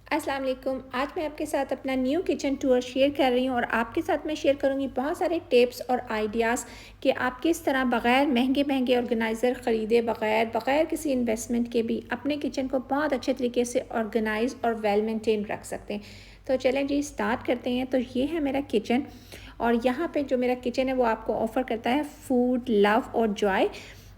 अस्सलाम वालेकुम। आज मैं आपके साथ अपना न्यू किचन टूर शेयर कर रही हूँ और आपके साथ मैं शेयर करूँगी बहुत सारे टिप्स और आइडियाज़ कि आप किस तरह बग़ैर महंगे ऑर्गेनाइज़र ख़रीदे बग़ैर किसी इन्वेस्टमेंट के भी अपने किचन को बहुत अच्छे तरीके से ऑर्गेनाइज़ और वेल मेंटेन रख सकते हैं। तो चलें जी स्टार्ट करते हैं। तो ये है मेरा किचन और यहाँ पे जो मेरा किचन है वो आपको ऑफ़र करता है फूड, लव और जॉय।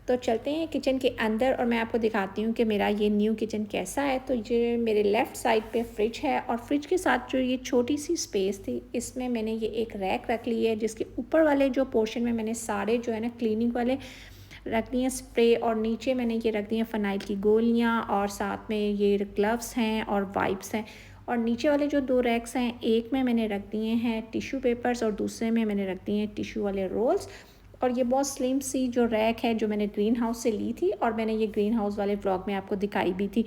तो चलते हैं किचन के अंदर और मैं आपको दिखाती हूँ कि मेरा ये न्यू किचन कैसा है। तो ये मेरे लेफ़्ट साइड पे फ्रिज है और फ्रिज के साथ जो ये छोटी सी स्पेस थी इसमें मैंने ये एक रैक रख ली है, जिसके ऊपर वाले जो पोर्शन में मैंने सारे जो है ना क्लीनिंग वाले रख दिए स्प्रे, और नीचे मैंने ये रख दिए फ़नाइल की गोलियाँ, और साथ में ये ग्लव्स हैं और वाइप्स हैं। और नीचे वाले जो 2 रैक्स हैं, एक में मैंने रख दिए हैं टिश्यू पेपर्स और दूसरे में मैंने रख दिए हैं टिश्यू वाले रोल्स। और ये बहुत स्लिम सी जो रैक है जो मैंने ग्रीन हाउस से ली थी, और मैंने ये ग्रीन हाउस वाले व्लॉग में आपको दिखाई भी थी।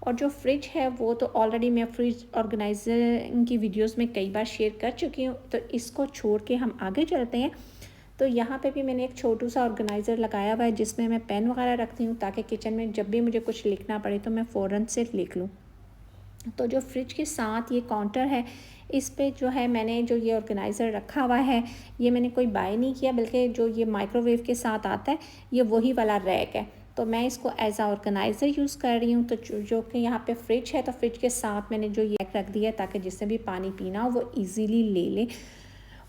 और जो फ्रिज है वो तो ऑलरेडी मैं फ्रिज ऑर्गेनाइजिंग की वीडियोस में कई बार शेयर कर चुकी हूँ। तो इसको छोड़ के हम आगे चलते हैं। तो यहाँ पे भी मैंने एक छोटू सा ऑर्गेनाइज़र लगाया हुआ है जिसमें मैं पेन वगैरह रखती हूँ, ताकि किचन में जब भी मुझे कुछ लिखना पड़े तो मैं फ़ौरन से लिख लूँ। तो जो फ्रिज के साथ ये काउंटर है, इस पे जो है मैंने जो ये ऑर्गेनाइज़र रखा हुआ है, ये मैंने कोई बाय नहीं किया, बल्कि जो ये माइक्रोवेव के साथ आता है ये वही वाला रैक है। तो मैं इसको एज आ ऑर्गेनाइज़र यूज़ कर रही हूँ। तो जो कि यहाँ पे फ्रिज है, तो फ्रिज के साथ मैंने जो ये रख दिया है ताकि जिससे भी पानी पीना हो वो ईज़िली ले ले।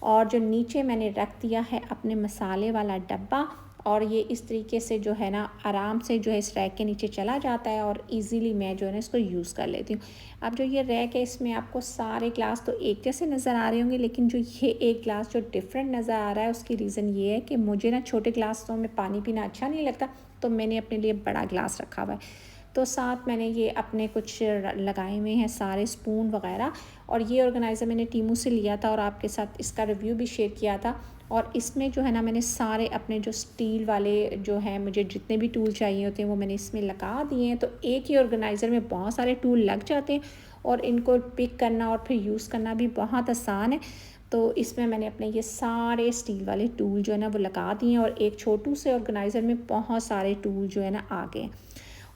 और जो नीचे मैंने रख दिया है अपने मसाले वाला डब्बा, और ये इस तरीके से जो है ना आराम से जो है इस रैक के नीचे चला जाता है और इजीली मैं जो है ना इसको यूज़ कर लेती हूँ। अब जो ये रैक है इसमें आपको सारे ग्लास तो एक जैसे नज़र आ रहे होंगे, लेकिन जो ये एक ग्लास जो डिफरेंट नज़र आ रहा है उसकी रीज़न ये है कि मुझे ना छोटे ग्लासों में पानी पीना अच्छा नहीं लगता, तो मैंने अपने लिए बड़ा ग्लास रखा हुआ है। तो साथ मैंने ये अपने कुछ लगाए हुए हैं सारे स्पून वगैरह। और ये ऑर्गेनाइज़र मैंने टीमू से लिया था और आपके साथ इसका रिव्यू भी शेयर किया था। और इसमें जो है ना मैंने सारे अपने जो स्टील वाले जो हैं, मुझे जितने भी टूल चाहिए होते हैं वो मैंने इसमें लगा दिए हैं। तो एक ही ऑर्गेनाइज़र में बहुत सारे टूल लग जाते हैं और इनको पिक करना और फिर यूज़ करना भी बहुत आसान है। तो इसमें मैंने अपने ये सारे स्टील वाले टूल जो है ना वो लगा दिए हैं, और एक छोटू से ऑर्गेनाइज़र में बहुत सारे टूल जो है ना आ गए हैं।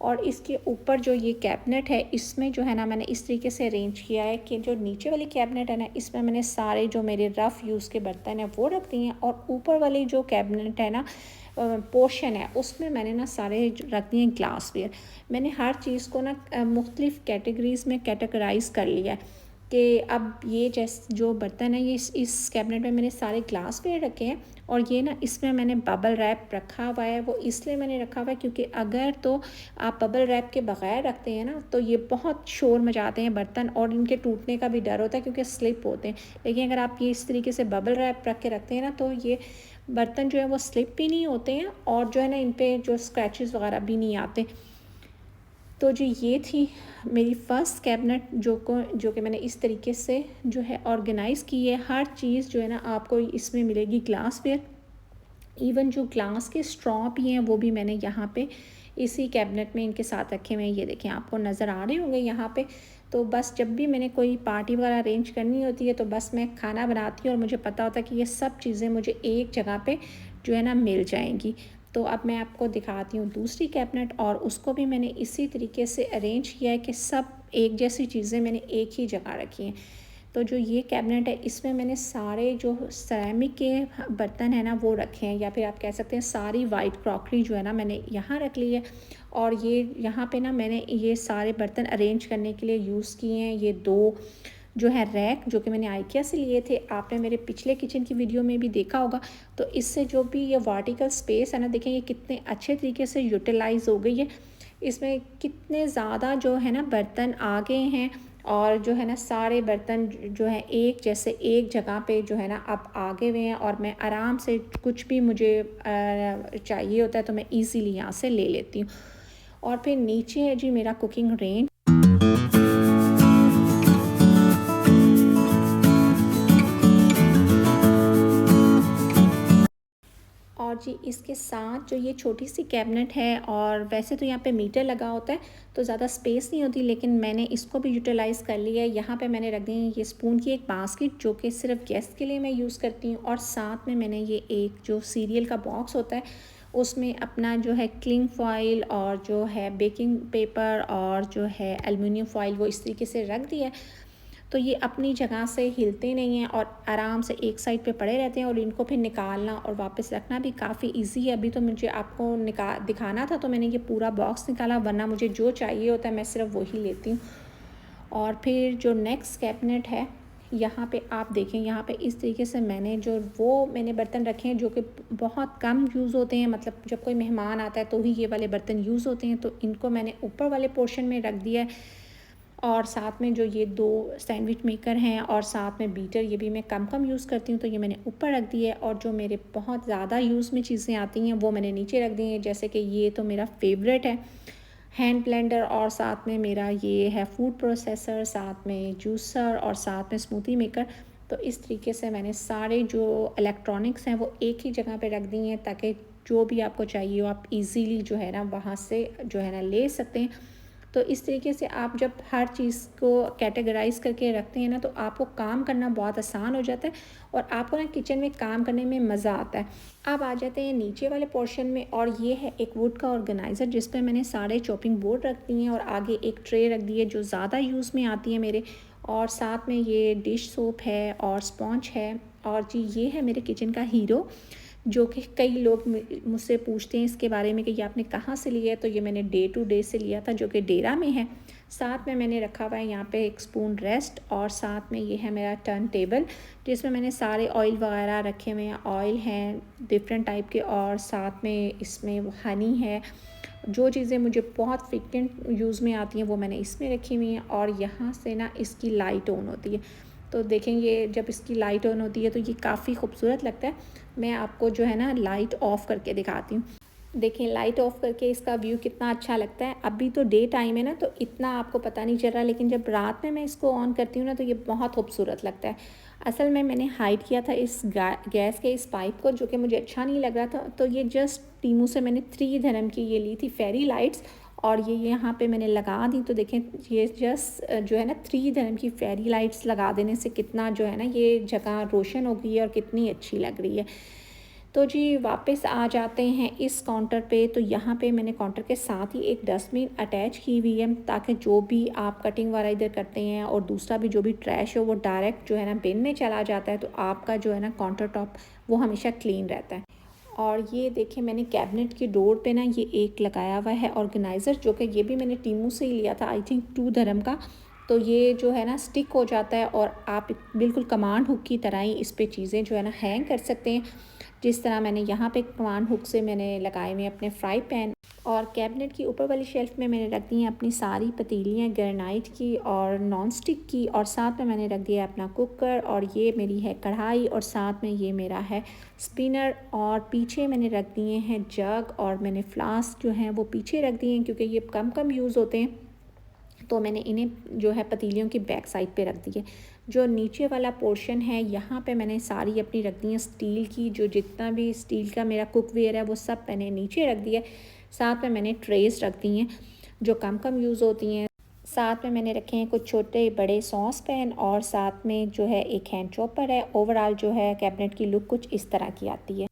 और इसके ऊपर जो ये कैबिनेट है इसमें जो है ना मैंने इस तरीके से अरेंज किया है कि जो नीचे वाली कैबिनेट है ना इसमें मैंने सारे जो मेरे रफ़ यूज़ के बर्तन हैं वो रख दिए हैं, और ऊपर वाली जो कैबिनेट है ना पोर्शन है उसमें मैंने ना सारे रख दिए हैं ग्लासवेयर। मैंने हर चीज़ को ना मुख्तलिफ़ कैटेगरीज़ में कैटेगराइज़ कर लिया है कि अब ये जो बर्तन है ये इस कैबिनेट में मैंने सारे ग्लासवेयर रखे हैं। और ये ना इसमें मैंने बबल रैप रखा हुआ है, वो इसलिए मैंने रखा हुआ है क्योंकि अगर तो आप बबल रैप के बगैर रखते हैं ना तो ये बहुत शोर मचाते हैं बर्तन, और इनके टूटने का भी डर होता है क्योंकि स्लिप होते हैं। लेकिन अगर आप ये इस तरीके से बबल रैप रख के रखते हैं ना तो ये बर्तन जो है वो स्लिप भी नहीं होते हैं, और जो है ना इन पर जो स्क्रैचेस वगैरह भी नहीं आते। तो जी ये थी मेरी फ़र्स्ट कैबिनेट जो कि मैंने इस तरीके से जो है ऑर्गेनाइज़ की है। हर चीज़ जो है ना आपको इसमें मिलेगी ग्लासवेयर। इवन जो ग्लास के स्ट्रॉ भी हैं वो भी मैंने यहाँ पे इसी कैबिनेट में इनके साथ रखे हुए हैं। ये देखें, आपको नज़र आ रहे होंगे यहाँ पे। तो बस जब भी मैंने कोई पार्टी वगैरह अरेंज करनी होती है तो बस मैं खाना बनाती हूँ और मुझे पता होता है कि ये सब चीज़ें मुझे एक जगह पे जो है ना मिल जाएंगी। तो अब मैं आपको दिखाती हूँ दूसरी कैबिनेट, और उसको भी मैंने इसी तरीके से अरेंज किया है कि सब एक जैसी चीज़ें मैंने एक ही जगह रखी हैं। तो जो ये कैबिनेट है इसमें मैंने सारे जो सेरेमिक के बर्तन हैं ना वो रखे हैं, या फिर आप कह सकते हैं सारी वाइट क्रॉकरी जो है ना मैंने यहाँ रख ली है। और ये यहाँ पे ना मैंने ये सारे बर्तन अरेंज करने के लिए यूज़ किए हैं ये दो जो है रैक, जो कि मैंने आइकिया से लिए थे। आपने मेरे पिछले किचन की वीडियो में भी देखा होगा। तो इससे जो भी ये वर्टिकल स्पेस है ना, देखें ये कितने अच्छे तरीके से यूटिलाइज़ हो गई है। इसमें कितने ज़्यादा जो है ना बर्तन आ गए हैं, और जो है ना सारे बर्तन जो है एक जैसे एक जगह पे जो है ना अब आगे हुए हैं, और मैं आराम से कुछ भी मुझे चाहिए होता है तो मैं इजीली यहाँ से ले लेती हूँ। और फिर नीचे है जी मेरा कुकिंग रेंज। और जी इसके साथ जो ये छोटी सी कैबिनेट है, और वैसे तो यहाँ पे मीटर लगा होता है तो ज़्यादा स्पेस नहीं होती, लेकिन मैंने इसको भी यूटिलाइज़ कर लिया है। यहाँ पे मैंने रख दी है ये स्पून की एक बास्केट जो कि सिर्फ गेस्ट के लिए मैं यूज़ करती हूँ, और साथ में मैंने ये एक जो सीरियल का बॉक्स होता है उसमें अपना जो है क्लिंग फॉइल और जो है बेकिंग पेपर और जो है एल्युमिनियम फॉइल वो इस तरीके से रख दिया। तो ये अपनी जगह से हिलते नहीं हैं और आराम से एक साइड पे पड़े रहते हैं, और इनको फिर निकालना और वापस रखना भी काफ़ी इजी है। अभी तो मुझे आपको दिखाना था तो मैंने ये पूरा बॉक्स निकाला, वरना मुझे जो चाहिए होता है मैं सिर्फ वही लेती हूँ। और फिर जो नेक्स्ट कैबिनेट है, यहाँ पे आप देखें, यहाँ पे इस तरीके से मैंने बर्तन रखे हैं जो कि बहुत कम यूज़ होते हैं, मतलब जब कोई मेहमान आता है तो ही ये वाले बर्तन यूज़ होते हैं, तो इनको मैंने ऊपर वाले पोर्शन में रख दिया है। और साथ में जो ये 2 सैंडविच मेकर हैं और साथ में बीटर, ये भी मैं कम यूज़ करती हूँ, तो ये मैंने ऊपर रख दिया है। और जो मेरे बहुत ज़्यादा यूज़ में चीज़ें आती हैं वो मैंने नीचे रख दी हैं, जैसे कि ये तो मेरा फेवरेट है हैंड ब्लेंडर, और साथ में मेरा ये है फूड प्रोसेसर, साथ में जूसर और साथ में स्मूदी मेकर। तो इस तरीके से मैंने सारे जो इलेक्ट्रॉनिक्स हैं वो एक ही जगह पे रख दी हैं, ताकि जो भी आपको चाहिए हो आप इजीली जो है ना वहाँ से जो है ना ले सकते हैं। तो इस तरीके से आप जब हर चीज़ को कैटेगराइज़ करके रखते हैं ना, तो आपको काम करना बहुत आसान हो जाता है और आपको ना किचन में काम करने में मज़ा आता है। अब आ जाते हैं नीचे वाले पोर्शन में, और ये है एक वुड का ऑर्गेनाइज़र जिस पे मैंने सारे चॉपिंग बोर्ड रख दिए हैं और आगे एक ट्रे रख दी है जो ज़्यादा यूज़ में आती है मेरे, और साथ में ये डिश सोप है और स्पॉन्ज है। और जी ये है मेरे किचन का हीरो, जो कि कई लोग मुझसे पूछते हैं इसके बारे में कि ये आपने कहाँ से लिया है, तो ये मैंने डे टू डे से लिया था जो कि डेरा में है। साथ में मैंने रखा हुआ है यहाँ पे एक स्पून रेस्ट, और साथ में ये है मेरा टर्न टेबल जिसमें मैंने सारे ऑयल वगैरह रखे हुए हैं। ऑयल हैं डिफरेंट टाइप के, और साथ में इसमें हनी है। जो चीज़ें मुझे बहुत फ्रिक्वेंट यूज़ में आती हैं वो मैंने इसमें रखी हुई हैं। और यहाँ से ना इसकी लाइट ऑन होती है, तो देखें ये जब इसकी लाइट ऑन होती है तो ये काफ़ी खूबसूरत लगता है। मैं आपको जो है ना लाइट ऑफ़ करके दिखाती हूँ। देखें लाइट ऑफ़ करके इसका व्यू कितना अच्छा लगता है। अभी तो डे टाइम है ना, तो इतना आपको पता नहीं चल रहा, लेकिन जब रात में मैं इसको ऑन करती हूँ ना तो ये बहुत खूबसूरत लगता है। असल में मैंने हाइड किया था इस गैस के इस पाइप को, जो कि मुझे अच्छा नहीं लग रहा था, तो ये जस्ट टीमू से मैंने 3 धर्म की ये ली थी फेरी लाइट्स, और ये यहाँ पे मैंने लगा दी। तो देखें ये जस्ट जो है ना 3 धर्म की फेरी लाइट्स लगा देने से कितना जो है ना ये जगह रोशन हो गई है और कितनी अच्छी लग रही है। तो जी वापस आ जाते हैं इस काउंटर पे, तो यहाँ पे मैंने काउंटर के साथ ही एक डस्टबिन अटैच की हुई है, ताकि जो भी आप कटिंग वगैरह इधर करते हैं और दूसरा भी जो भी ट्रैश हो वो डायरेक्ट जो है ना बिन में चला जाता है, तो आपका जो है ना काउंटर टॉप वो हमेशा क्लीन रहता है। और ये देखिए मैंने कैबिनेट की डोर पे ना ये एक लगाया हुआ है ऑर्गेनाइज़र, जो कि ये भी मैंने टीमू से ही लिया था, आई थिंक 2 धर्म का। तो ये जो है ना स्टिक हो जाता है और आप बिल्कुल कमांड हुक की तरह ही इस पे चीज़ें जो है ना हैंग कर सकते हैं। जिस तरह मैंने यहाँ पे कमांड हुक से मैंने लगाए हुए अपने फ्राई पैन, और कैबिनेट की ऊपर वाली शेल्फ में मैंने रख दी हैं अपनी सारी पतीलियाँ ग्रेनाइट की और नॉन स्टिक की, और साथ में मैंने रख दिया अपना कुकर, और ये मेरी है कढ़ाई, और साथ में ये मेरा है स्पिनर, और पीछे मैंने रख दिए हैं जग, और मैंने फ्लास्क जो हैं वो पीछे रख दिए हैं क्योंकि ये कम यूज़ होते हैं, तो मैंने इन्हें जो है पतीलियों की बैक साइड पे रख दिए। जो नीचे वाला पोर्शन है यहाँ पे मैंने सारी अपनी रख दी है स्टील की, जो जितना भी स्टील का मेरा कुकवेयर है वो सब मैंने नीचे रख दिया। साथ में मैंने ट्रेस रख दी हैं जो कम यूज़ होती हैं। साथ में मैंने रखे हैं कुछ छोटे बड़े सॉस पैन, और साथ में जो है एक हैंड चॉपर है। ओवरऑल जो है कैबिनेट की लुक कुछ इस तरह की आती है।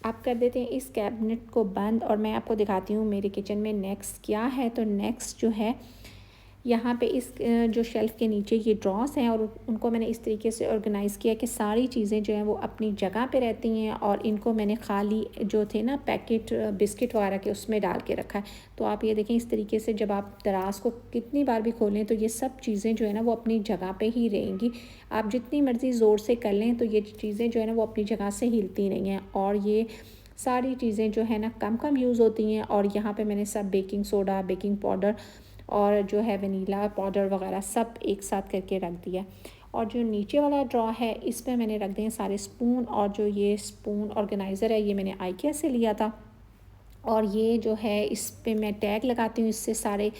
अब कर देते हैं इस कैबिनेट को बंद, और मैं आपको दिखाती हूँ मेरे किचन में नेक्स्ट क्या है। तो नेक्स्ट जो है यहाँ पे इस जो शेल्फ़ के नीचे ये ड्रॉस हैं, और उनको मैंने इस तरीके से ऑर्गेनाइज़ किया कि सारी चीज़ें जो हैं वो अपनी जगह पे रहती हैं, और इनको मैंने खाली जो थे ना पैकेट बिस्किट वगैरह के उसमें डाल के रखा है। तो आप ये देखें इस तरीके से जब आप दराज को कितनी बार भी खोलें तो ये सब चीज़ें जो है ना वो अपनी जगह पे ही रहेंगी। आप जितनी मर्ज़ी ज़ोर से कर लें तो ये चीज़ें जो है ना वो अपनी जगह से हिलती नहीं हैं, और ये सारी चीज़ें जो है ना कम यूज़ होती हैं। और यहाँ पे मैंने सब बेकिंग सोडा, बेकिंग पाउडर और जो है वनीला पाउडर वगैरह सब एक साथ करके रख दिया। और जो नीचे वाला ड्रॉ है इसमें मैंने रख दिए सारे स्पून, और जो ये स्पून ऑर्गेनाइज़र है ये मैंने आइकिया से लिया था, और ये जो है इस पे मैं टैग लगाती हूँ इससे सारे।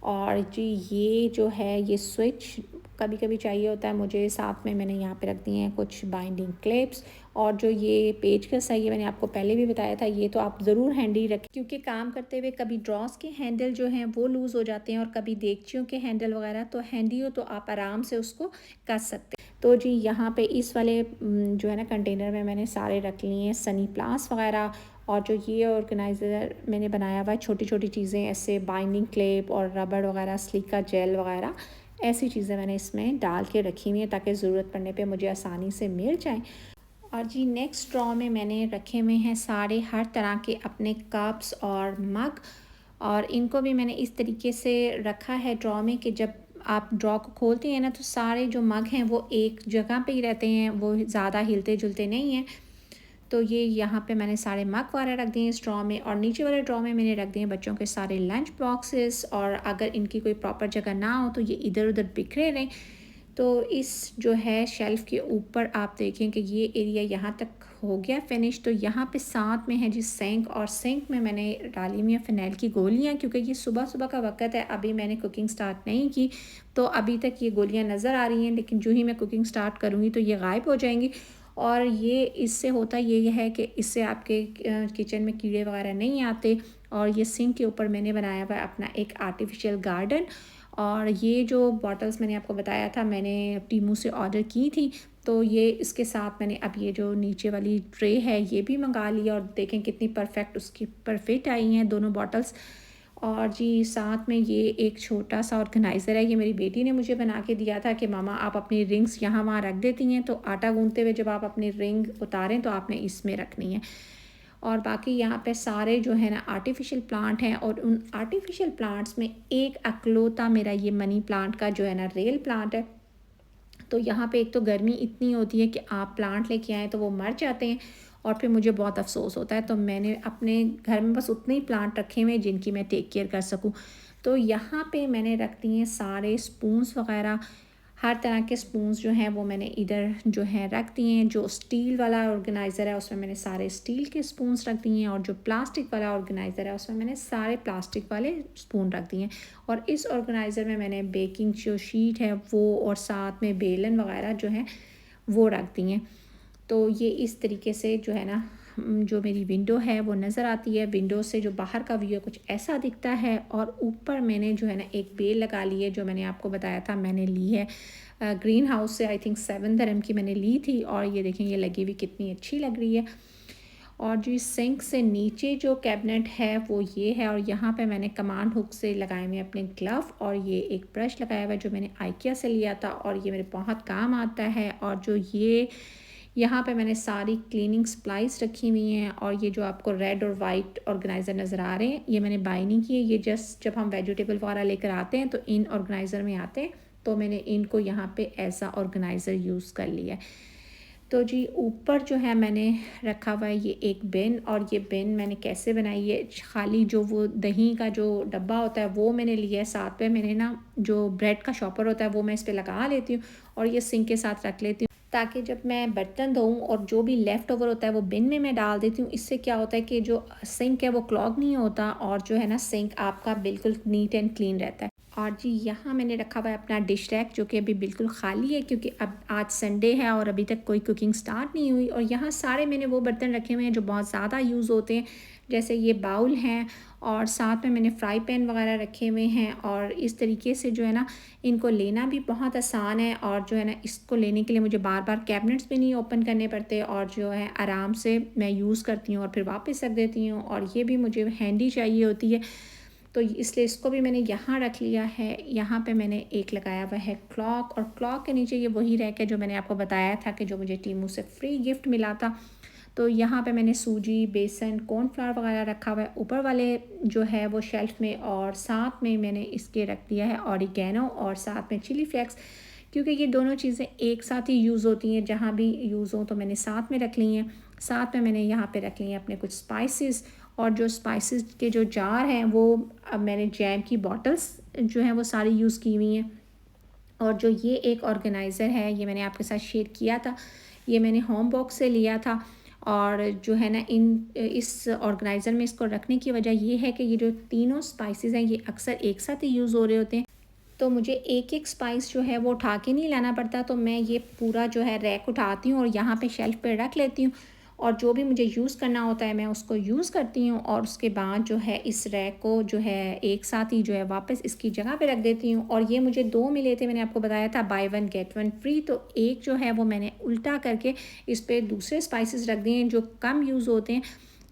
और जी ये जो है ये स्विच कभी कभी चाहिए होता है मुझे। साथ में मैंने यहाँ पे रख दिए हैं कुछ बाइंडिंग क्लिप्स, और जो ये पेचकस है ये मैंने आपको पहले भी बताया था, ये तो आप ज़रूर हैंडी रखें, क्योंकि काम करते हुए कभी ड्रॉस के हैंडल जो हैं वो लूज़ हो जाते हैं और कभी देगचियों के हैंडल वगैरह, तो हैंडी हो तो आप आराम से उसको कस सकते हैं। तो जी यहाँ पे इस वाले जो है ना कंटेनर में मैंने सारे रख लिए हैं सनी प्लास वगैरह, और जो ये ऑर्गेनाइज़र मैंने बनाया हुआ है, छोटी छोटी चीज़ें ऐसे बाइंडिंग क्लिप और रबड़ वगैरह, स्लीका जेल वगैरह, ऐसी चीज़ें मैंने इसमें डाल के रखी हुई हैं ताकि ज़रूरत पड़ने पे मुझे आसानी से मिल जाए। और जी नेक्स्ट ड्रॉ में मैंने रखे हुए हैं सारे हर तरह के अपने कप्स और मग, और इनको भी मैंने इस तरीके से रखा है ड्रॉ में कि जब आप ड्रॉ को खोलते हैं ना तो सारे जो मग हैं वो एक जगह पे ही रहते हैं, वो ज़्यादा हिलते जुलते नहीं हैं। तो ये यहाँ पे मैंने सारे मग वगैरह रख दिए इस ड्रॉ में, और नीचे वाले ड्रॉ में मैंने रख दिए बच्चों के सारे लंच बॉक्सेस, और अगर इनकी कोई प्रॉपर जगह ना हो तो ये इधर उधर बिखरे रहें। तो इस जो है शेल्फ़ के ऊपर आप देखें कि ये एरिया यहाँ तक हो गया फिनिश। तो यहाँ पे साथ में है जी सिंक, और सिंक में मैंने डाली हुई है फ़िनाइल की गोलियाँ, क्योंकि ये सुबह सुबह का वक्त है, अभी मैंने कुकिंग स्टार्ट नहीं की, तो अभी तक ये गोलियाँ नज़र आ रही हैं, लेकिन जो ही मैं कुकिंग स्टार्ट करूँगी तो ये गायब हो जाएंगी। और ये इससे होता ये है कि इससे आपके किचन में कीड़े वगैरह नहीं आते। और ये सिंक के ऊपर मैंने बनाया हुआ है अपना एक आर्टिफिशियल गार्डन। और ये जो बॉटल्स मैंने आपको बताया था मैंने टीमू से ऑर्डर की थी, तो ये इसके साथ मैंने अब ये जो नीचे वाली ट्रे है ये भी मंगा लिया, और देखें कितनी परफेक्ट उसकी परफेक्ट आई हैं दोनों बॉटल्स। और जी साथ में ये एक छोटा सा ऑर्गेनाइज़र है, ये मेरी बेटी ने मुझे बना के दिया था कि मामा आप अपनी रिंग्स यहाँ वहाँ रख देती हैं, तो आटा गूंदते हुए जब आप अपनी रिंग उतारें तो आपने इसमें रखनी है। और बाकी यहाँ पे सारे जो है ना आर्टिफिशियल प्लांट हैं, और उन आर्टिफिशियल प्लांट्स में एक अकलौता मेरा ये मनी प्लांट का जो है ना रियल प्लांट है। तो यहाँ पे एक तो गर्मी इतनी होती है कि आप प्लांट लेके आएँ तो वो मर जाते हैं, और फिर मुझे बहुत अफसोस होता है। तो मैंने अपने घर में बस उतने ही प्लांट रखे हुए हैं जिनकी मैं टेक केयर कर सकूँ। तो यहाँ पे मैंने रख दिए हैं सारे स्पून्स वगैरह, हर तरह के स्पून्स जो हैं वो मैंने इधर जो है रख दिए हैं। जो स्टील वाला ऑर्गेनाइज़र है उसमें मैंने सारे स्टील के स्पून्स रख दिए हैं, और जो प्लास्टिक वाला ऑर्गेनाइज़र है उसमें मैंने सारे प्लास्टिक वाले स्पून रख दिए हैं। और इस ऑर्गेनाइज़र में मैंने बेकिंग जो शीट है वो, और साथ में बेलन वगैरह जो है वो रख दिए हैं। तो ये इस तरीके से जो है ना जो मेरी विंडो है वो नज़र आती है। विंडो से जो बाहर का व्यू है कुछ ऐसा दिखता है, और ऊपर मैंने जो है ना एक बेल लगा ली है, जो मैंने आपको बताया था मैंने ली है ग्रीन हाउस से, आई थिंक 7 dirham की मैंने ली थी, और ये देखें ये लगी हुई कितनी अच्छी लग रही है। और जो सिंक से नीचे जो कैबिनेट है वो ये है, और यहाँ पे मैंने कमांड हुक से लगाए हुए अपने ग्लव, और ये एक ब्रश लगाया हुआ है जो मैंने आइकिया से लिया था, और ये मेरे बहुत काम आता है। और जो ये यहाँ पे मैंने सारी क्लीनिंग सप्लाइज रखी हुई हैं, और ये जो आपको रेड और वाइट ऑर्गेनाइज़र नज़र आ रहे हैं ये मैंने बाई नहीं किए, ये जस्ट जब हम वेजिटेबल वगैरह लेकर आते हैं तो इन ऑर्गेनाइज़र में आते हैं, तो मैंने इनको यहाँ पे ऐसा ऑर्गेनाइज़र यूज़ कर लिया है। तो जी ऊपर जो है मैंने रखा हुआ है ये एक बिन, और ये बिन मैंने कैसे बनाई है, खाली जो वो दही का जो डब्बा होता है वो मैंने लिया है, साथ में मैंने ना जो ब्रेड का शॉपर होता है वो मैं इस पर लगा लेती हूँ, और ये सिंक के साथ रख लेती हूँ ताकि जब मैं बर्तन धोऊँ और जो भी लेफ़्ट ओवर होता है वो बिन में मैं डाल देती हूँ। इससे क्या होता है कि जो सिंक है वो क्लॉग नहीं होता, और जो है ना सिंक आपका बिल्कुल नीट एंड क्लीन रहता है। और जी यहाँ मैंने रखा हुआ है अपना डिश रैक, जो कि अभी बिल्कुल खाली है क्योंकि अब आज संडे है और अभी तक कोई कुकिंग स्टार्ट नहीं हुई। और यहाँ सारे मैंने वो बर्तन रखे हुए हैं जो बहुत ज़्यादा यूज़ होते हैं, जैसे ये बाउल हैं, और साथ में मैंने फ्राई पैन वगैरह रखे हुए हैं। और इस तरीके से जो है ना इनको लेना भी बहुत आसान है, और जो है ना इसको लेने के लिए मुझे बार बार कैबिनेट्स भी नहीं ओपन करने पड़ते, और जो है आराम से मैं यूज़ करती हूँ और फिर वापस रख देती हूँ। और ये भी मुझे हैंडी चाहिए होती है, तो इसलिए इसको भी मैंने यहाँ रख लिया है। यहाँ पे मैंने एक लगाया हुआ है क्लॉक, और क्लॉक के नीचे ये वही रैक है जो मैंने आपको बताया था कि जो मुझे टीमू से फ्री गिफ्ट मिला था। तो यहाँ पे मैंने सूजी, बेसन, कॉर्नफ्लावर वगैरह रखा हुआ है ऊपर वाले जो है वो शेल्फ़ में, और साथ में मैंने इसके रख दिया है ऑरिगेनो, और साथ में चिली फ्लेक्स, क्योंकि ये दोनों चीज़ें एक साथ ही यूज़ होती हैं, जहाँ भी यूज़ हो तो मैंने साथ में रख ली हैं। साथ में मैंने यहाँ पे रख ली हैं अपने कुछ स्पाइसेस, और जो स्पाइसेस के जो जार हैं वो अब मैंने जैम की बॉटल्स जो हैं वो सारी यूज़ की हुई हैं। और जो ये एक ऑर्गेनाइज़र है ये मैंने आपके साथ शेयर किया था, ये मैंने होम बॉक्स से लिया था। और जो है ना इस ऑर्गेनाइज़र में इसको रखने की वजह ये है कि ये जो तीनों स्पाइसेस हैं ये अक्सर एक साथ ही यूज़ हो रहे होते हैं, तो मुझे एक एक स्पाइस जो है वो उठा के नहीं लाना पड़ता, तो मैं ये पूरा जो है रैक उठाती हूँ और यहाँ पे शेल्फ़ पे रख लेती हूँ, और जो भी मुझे यूज़ करना होता है मैं उसको यूज़ करती हूँ, और उसके बाद जो है इस रैक को जो है एक साथ ही जो है वापस इसकी जगह पे रख देती हूँ। और ये मुझे 2 मिले थे, मैंने आपको बताया था बाय 1 गेट 1 फ्री, तो एक जो है वो मैंने उल्टा करके इस पे दूसरे स्पाइसेस रख दिए हैं जो कम यूज़ होते हैं,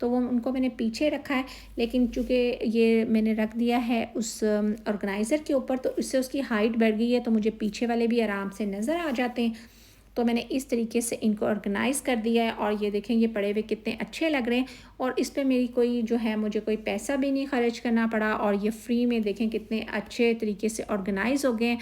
तो वो उनको मैंने पीछे रखा है। लेकिन चूँकि ये मैंने रख दिया है उस ऑर्गेनाइज़र के ऊपर, तो इससे उसकी हाइट बढ़ गई है, तो मुझे पीछे वाले भी आराम से नज़र आ जाते हैं। तो मैंने इस तरीके से इनको ऑर्गेनाइज़ कर दिया है, और ये देखें ये पड़े हुए कितने अच्छे लग रहे हैं, और इस पे मेरी कोई जो है मुझे कोई पैसा भी नहीं ख़र्च करना पड़ा, और ये फ्री में देखें कितने अच्छे तरीके से ऑर्गेनाइज़ हो गए हैं।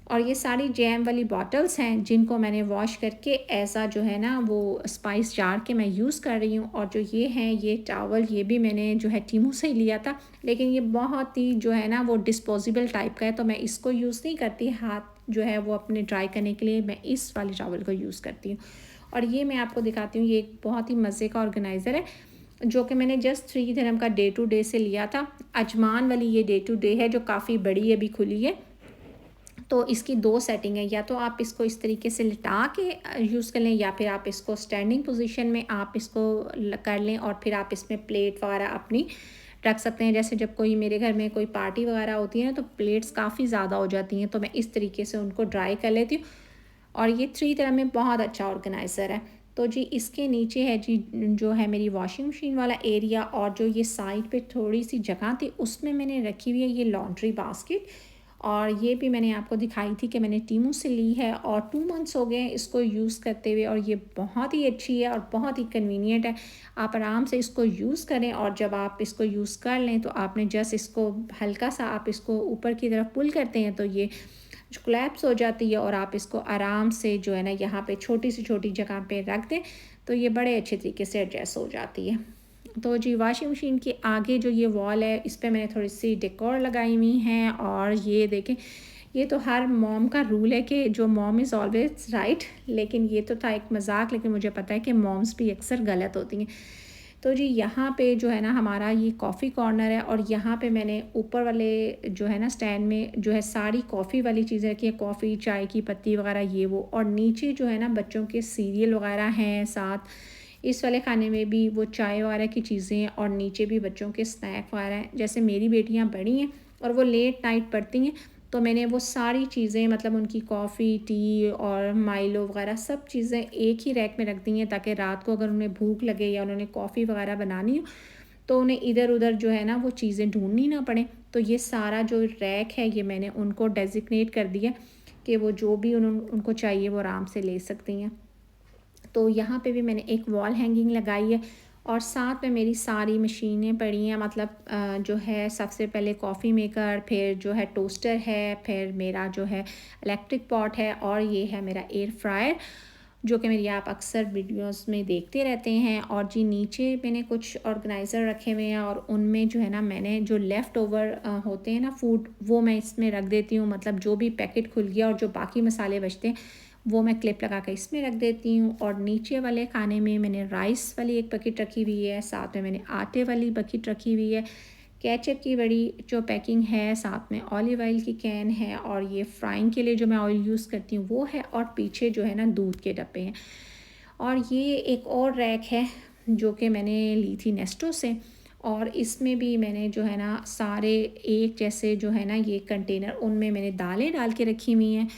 और ये सारी जैम वाली बॉटल्स हैं जिनको मैंने वॉश करके ऐसा जो है ना वो स्पाइस जार के मैं यूज़ कर रही हूँ। और जो ये हैं ये टावल, ये भी मैंने जो है टीमू से ही लिया था, लेकिन ये बहुत ही जो है ना वो डिस्पोजेबल टाइप का है, तो मैं इसको यूज़ नहीं करती। हाथ जो है वो अपने ड्राई करने के लिए मैं इस वाले टावल को यूज़ करती हूँ। और ये मैं आपको दिखाती हूँ, ये एक बहुत ही मज़े का ऑर्गेनाइज़र है जो कि मैंने जस्ट 3 दिरहम का डे टू डे से लिया था। अजमान वाली ये डे टू डे है जो काफ़ी बड़ी अभी खुली है। तो इसकी 2 सेटिंग है, या तो आप इसको इस तरीके से लिटा के यूज़ कर लें, या फिर आप इसको स्टैंडिंग पोजीशन में आप इसको कर लें, और फिर आप इसमें प्लेट वगैरह अपनी रख सकते हैं। जैसे जब कोई मेरे घर में कोई पार्टी वगैरह होती है ना, तो प्लेट्स काफ़ी ज़्यादा हो जाती हैं, तो मैं इस तरीके से उनको ड्राई कर लेती हूँ। और ये 3 तरह में बहुत अच्छा ऑर्गेनाइज़र है। तो जी इसके नीचे है जी जो है मेरी वॉशिंग मशीन वाला एरिया, और जो ये साइड पे थोड़ी सी जगह थी उसमें मैंने रखी हुई है ये लॉन्ड्री बास्केट। और ये भी मैंने आपको दिखाई थी कि मैंने टीमू से ली है, और 2 मंथ्स हो गए हैं इसको यूज़ करते हुए, और ये बहुत ही अच्छी है और बहुत ही कन्वीनियंट है। आप आराम से इसको यूज़ करें, और जब आप इसको यूज़ कर लें तो आपने जस्ट इसको हल्का सा आप इसको ऊपर की तरफ पुल करते हैं तो ये जो कोलैप्स हो जाती है, और आप इसको आराम से जो है ना यहाँ पे छोटी सी छोटी जगह पे रख दें, तो ये बड़े अच्छे तरीके से एडजस्ट हो जाती है। तो जी वाशिंग मशीन के आगे जो ये वॉल है इस पे मैंने थोड़ी सी डेकोर लगाई हुई हैं, और ये देखें ये तो हर मॉम का रूल है कि जो मॉम इज़ ऑलवेज राइट, लेकिन ये तो था एक मजाक, लेकिन मुझे पता है कि मॉम्स भी अक्सर गलत होती हैं। तो जी यहाँ पे जो है ना हमारा ये कॉफ़ी कॉर्नर है, और यहाँ पे मैंने ऊपर वाले जो है ना स्टैंड में जो है सारी कॉफ़ी वाली चीज़ें रखी है, कॉफ़ी चाय की पत्ती वगैरह ये वो, और नीचे जो है ना बच्चों के सीरियल वगैरह हैं, साथ इस वाले खाने में भी वो चाय वगैरह की चीज़ें हैं, और नीचे भी बच्चों के स्नैक वगैरह हैं। जैसे मेरी बेटियाँ बड़ी हैं और वो लेट नाइट पढ़ती हैं, तो मैंने वो सारी चीज़ें मतलब उनकी कॉफ़ी टी और माइलो वगैरह सब चीज़ें एक ही रैक में रख दी हैं, ताकि रात को अगर उन्हें भूख लगे या उन्होंने कॉफ़ी वगैरह बनानी हो तो उन्हें इधर उधर जो है ना वो चीज़ें ढूंढनी ना पड़े। तो ये सारा जो रैक है ये मैंने उनको डेजिग्नेट कर दिया कि वो जो भी उनको चाहिए वो आराम से ले सकती हैं। तो यहाँ पे भी मैंने एक वॉल हैंगिंग लगाई है, और साथ में मेरी सारी मशीनें पड़ी हैं, मतलब जो है सबसे पहले कॉफ़ी मेकर, फिर जो है टोस्टर है, फिर मेरा जो है इलेक्ट्रिक पॉट है, और ये है मेरा एयर फ्रायर जो कि मेरी आप अक्सर वीडियोस में देखते रहते हैं। और जी नीचे मैंने कुछ ऑर्गेनाइज़र रखे हुए हैं, और उनमें जो है ना मैंने जो लेफ़्ट ओवर होते हैं ना फूड, वो मैं इसमें रख देती हूँ। मतलब जो भी पैकेट खुल गया और जो बाकी मसाले बचते हैं वो मैं क्लिप लगा कर इसमें रख देती हूँ। और नीचे वाले खाने में मैंने राइस वाली एक बकेट रखी हुई है, साथ में मैंने आटे वाली बकेट रखी हुई है, केचप की बड़ी जो पैकिंग है, साथ में ऑलिव ऑयल की कैन है, और ये फ्राइंग के लिए जो मैं ऑयल यूज़ करती हूँ वो है, और पीछे जो है ना दूध के डब्बे हैं। और ये एक और रैक है जो कि मैंने ली थी नेस्टो से, और इसमें भी मैंने जो है ना सारे एक जैसे जो है ना ये कंटेनर, उनमें मैंने दालें डाल के रखी हुई हैं,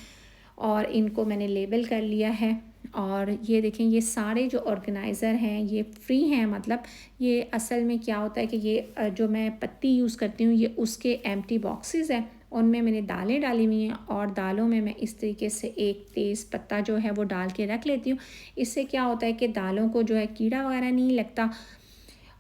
और इनको मैंने लेबल कर लिया है। और ये देखें ये सारे जो ऑर्गेनाइज़र हैं ये फ्री हैं, मतलब ये असल में क्या होता है कि ये जो मैं पत्ती यूज़ करती हूँ ये उसके एम्प्टी बॉक्सेस हैं, उनमें मैंने दालें डाली हुई हैं, और दालों में मैं इस तरीके से एक तेज़ पत्ता जो है वो डाल के रख लेती हूँ। इससे क्या होता है कि दालों को जो है कीड़ा वगैरह नहीं लगता।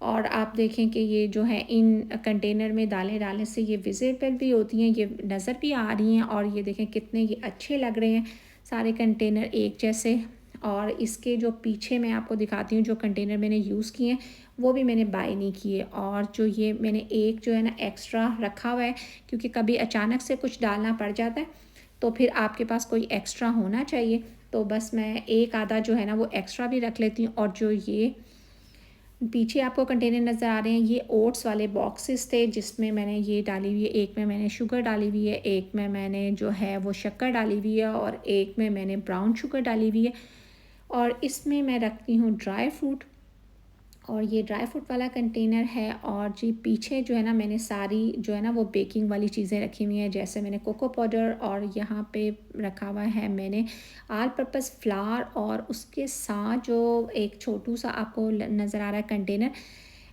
और आप देखें कि ये जो है इन कंटेनर में दालें डालने से ये विजिबल भी होती हैं, ये नज़र भी आ रही हैं, और ये देखें कितने ये अच्छे लग रहे हैं सारे कंटेनर एक जैसे। और इसके जो पीछे मैं आपको दिखाती हूँ जो कंटेनर मैंने यूज़ किए हैं वो भी मैंने बाय नहीं किए, और जो ये मैंने एक जो है ना एक्स्ट्रा रखा हुआ है, क्योंकि कभी अचानक से कुछ डालना पड़ जाता है तो फिर आपके पास कोई एक्स्ट्रा होना चाहिए। तो बस मैं एक आधा जो है ना वो एक्स्ट्रा भी रख लेती हूँ। और जो ये पीछे आपको कंटेनर नज़र आ रहे हैं, ये ओट्स वाले बॉक्सेस थे जिसमें मैंने ये डाली हुई है। एक में मैंने शुगर डाली हुई है, एक में मैंने जो है वो शक्कर डाली हुई है और एक में मैंने ब्राउन शुगर डाली हुई है। और इसमें मैं रखती हूँ ड्राई फ्रूट, और ये ड्राई फ्रूट वाला कंटेनर है। और जी पीछे जो है ना मैंने सारी जो है ना वो बेकिंग वाली चीज़ें रखी हुई हैं, जैसे मैंने कोको पाउडर, और यहाँ पे रखा हुआ है मैंने आल पर्पज़ फ्लावर, और उसके साथ जो एक छोटू सा आपको नज़र आ रहा है कंटेनर,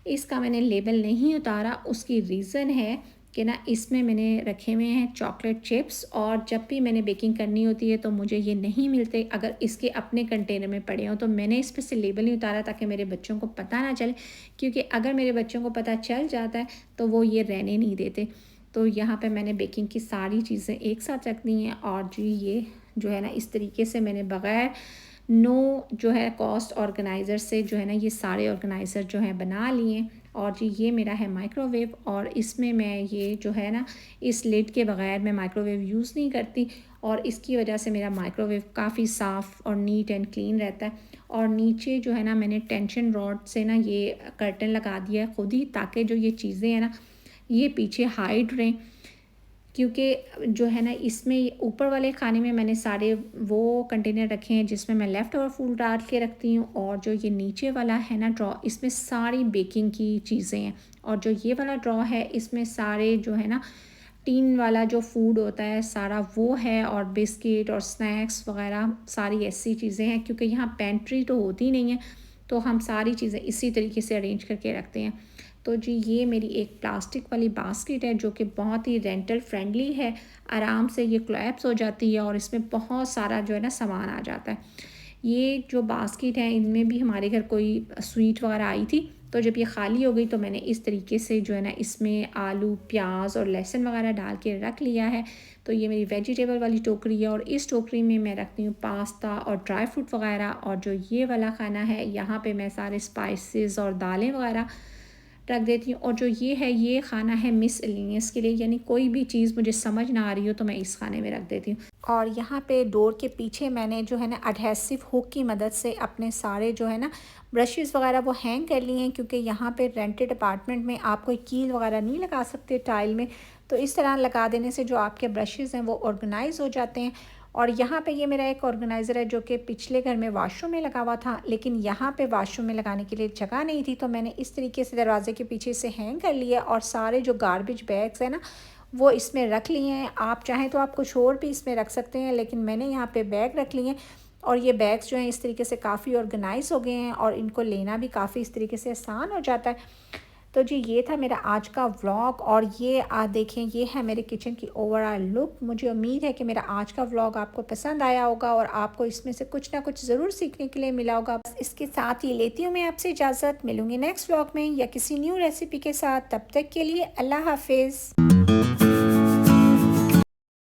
इसका मैंने लेबल नहीं उतारा। उसकी रीज़न है कि ना इसमें मैंने रखे हुए हैं चॉकलेट चिप्स, और जब भी मैंने बेकिंग करनी होती है तो मुझे ये नहीं मिलते अगर इसके अपने कंटेनर में पड़े हों, तो मैंने इस पर से लेबल नहीं उतारा ताकि मेरे बच्चों को पता ना चले, क्योंकि अगर मेरे बच्चों को पता चल जाता है तो वो ये रहने नहीं देते। तो यहाँ पे मैंने बेकिंग की सारी चीज़ें एक साथ रख दी हैं, और जी ये जो है ना इस तरीके से मैंने बग़ैर नो जो है कॉस्ट ऑर्गेनाइज़र से जो है ना ये सारे ऑर्गेनाइज़र जो हैं बना लिए। और जी ये मेरा है माइक्रोवेव, और इसमें मैं ये जो है ना इस लिड के बग़ैर मैं माइक्रोवेव यूज़ नहीं करती, और इसकी वजह से मेरा माइक्रोवेव काफ़ी साफ़ और नीट एंड क्लीन रहता है। और नीचे जो है ना मैंने टेंशन रॉड से ना ये कर्टन लगा दिया है खुद ही, ताकि जो ये चीज़ें हैं ना ये पीछे हाइड रहें, क्योंकि जो है ना इसमें ऊपर वाले खाने में मैंने सारे वो कंटेनर रखे हैं जिसमें मैं लेफ़्ट ओवर फूड डाल के रखती हूँ, और जो ये नीचे वाला है ना ड्रॉ, इसमें सारी बेकिंग की चीज़ें हैं। और जो ये वाला ड्रॉ है इसमें सारे जो है ना टीन वाला जो फूड होता है सारा वो है, और बिस्किट और स्नैक्स वगैरह सारी ऐसी चीज़ें हैं, क्योंकि यहाँ पेंट्री तो होती नहीं है, तो हम सारी चीज़ें इसी तरीके से अरेंज करके रखते हैं। तो जी ये मेरी एक प्लास्टिक वाली बास्केट है जो कि बहुत ही रेंटल फ्रेंडली है, आराम से ये क्लैप्स हो जाती है और इसमें बहुत सारा जो है ना सामान आ जाता है। ये जो बास्केट है इनमें भी हमारे घर कोई स्वीट वगैरह आई थी, तो जब ये ख़ाली हो गई तो मैंने इस तरीके से जो है ना इसमें आलू, प्याज और लहसुन वगैरह डाल के रख लिया है। तो ये मेरी वेजिटेबल वाली टोकरी है, और इस टोकरी में मैं रखती हूँ पास्ता और ड्राई फ्रूट वगैरह। और जो ये वाला खाना है यहाँ पे मैं सारे स्पाइसेस और दालें वगैरह रख देती हूँ। और जो ये है ये खाना है मिसलेनियस के लिए, यानी कोई भी चीज़ मुझे समझ ना आ रही हो तो मैं इस खाने में रख देती हूँ। और यहाँ पे डोर के पीछे मैंने जो है ना एडहेसिव हुक की मदद से अपने सारे जो है ना ब्रशेस वगैरह वो हैंग कर लिए हैं, क्योंकि यहाँ पे रेंटेड अपार्टमेंट में आप कोई कील वगैरह नहीं लगा सकते टाइल में, तो इस तरह लगा देने से जो आपके ब्रशेस हैं वो ऑर्गेनाइज हो जाते हैं। और यहाँ पे ये मेरा एक ऑर्गेनाइज़र है जो कि पिछले घर में वाशरूम में लगा हुआ था, लेकिन यहाँ पे वाशरूम में लगाने के लिए जगह नहीं थी, तो मैंने इस तरीके से दरवाजे के पीछे से हैंग कर लिया, और सारे जो गार्बेज बैग्स हैं ना वो इसमें रख लिए हैं। आप चाहें तो आप कुछ और भी इसमें रख सकते हैं, लेकिन मैंने यहाँ पे बैग रख लिए हैं, और ये बैग्स जो हैं इस तरीके से काफ़ी ऑर्गेनाइज हो गए हैं, और इनको लेना भी काफ़ी इस तरीके से आसान हो जाता है। तो जी ये था मेरा आज का व्लॉग, और ये देखें ये है मेरे किचन की ओवरऑल लुक। मुझे उम्मीद है कि मेरा आज का व्लॉग आपको पसंद आया होगा और आपको इसमें से कुछ ना कुछ ज़रूर सीखने के लिए मिला होगा। बस इसके साथ ही लेती हूँ मैं आपसे इजाज़त, मिलूँगी नेक्स्ट व्लॉग में या किसी न्यू रेसिपी के साथ। तब तक के लिए अल्लाह हाफिज़।